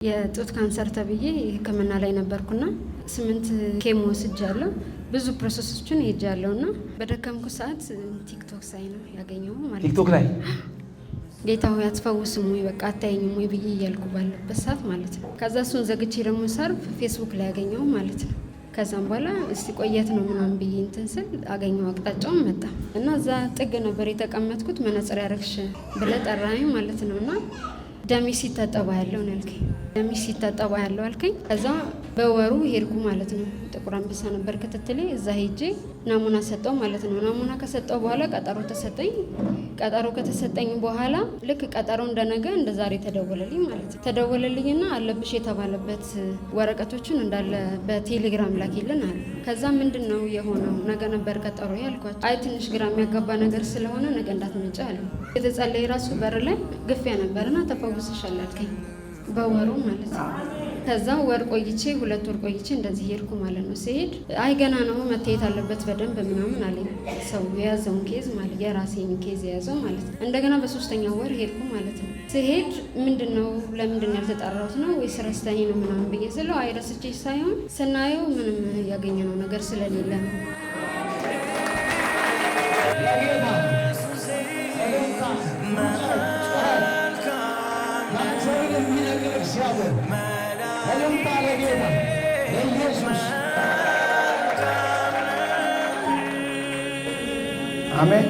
የጡት ካንሰር ተብዬ ህክምና ላይ ነበርኩና 8 ኬሞ ወስጃለሁ። ብዙ ፕሮሰሶችን ሄጃለሁና በደከምኩ ሰዓት ቲክቶክ ሳይ ነው ያገኘው ማለት ቲክቶክ ላይ ጌታ ሆይ አትፈውስም ወይ በቃ አታየኝም ወይ ብዬ እያልኩ ባለበት ሰዓት ማለት ነው። ከዛ እሱን ዘግቼ ደግሞ ሰርፍ ፌስቡክ ላይ ያገኘው ማለት ነው። ከዛም በኋላ እስቲ ቆየት ነው ምናምን ብዬ እንትን ስል አገኘው አቅጣጫውን መጣ እና እዛ ጥግ ነበር የተቀመጥኩት። መነጽር ያረግሽ ብለህ ጠራኸኝ ማለት ነው እና ደሜ ሲታጠባ ያለው ነው ያልከኝ። ደሜ ሲታጠባ ያለው አልከኝ። ከዛ በወሩ ሄድኩ ማለት ነው። ጥቁር አንበሳ ነበር ክትትሌ። እዛ ሄጄ ናሙና ሰጠው ማለት ነው። ናሙና ከሰጠው በኋላ ቀጠሮ ተሰጠኝ። ቀጠሮ ከተሰጠኝ በኋላ ልክ ቀጠሮ እንደነገ እንደ ዛሬ ተደወለልኝ ማለት ነው። ተደወለልኝና አለብሽ የተባለበት ወረቀቶችን እንዳለ በቴሌግራም ላኪልን አለ። ከዛ ምንድን ነው የሆነው? ነገ ነበር ቀጠሮ ያልኳቸው። አይ ትንሽ ግራ የሚያጋባ ነገር ስለሆነ ነገ እንዳትመጪ አለ። የተጸለየ ራሱ በር ላይ ግፊያ ነበርና ተፈውሰሻል አልከኝ። በወሩ ማለት ነው። ከዛ ወር ቆይቼ 2 ወር ቆይቼ እንደዚህ ሄድኩ ማለት ነው። ሲሄድ አይ ገና ነው መታየት አለበት በደንብ ምናምን አለኝ። ሰው የያዘውን ኬዝ ማለት የራሴን ኬዝ የያዘው ማለት ነው። እንደገና በ3ኛው ወር ሄድኩ ማለት ነው። ሲሄድ ምንድነው ለምንድን ያልተጣራሁት ነው ወይስ ረስተኝ ነው ምናምን ብዬ ስለው አይ ረስቼሽ ሳይሆን ስናየው ምንም ያገኘነው ነገር ስለሌለ ነው። አሜን።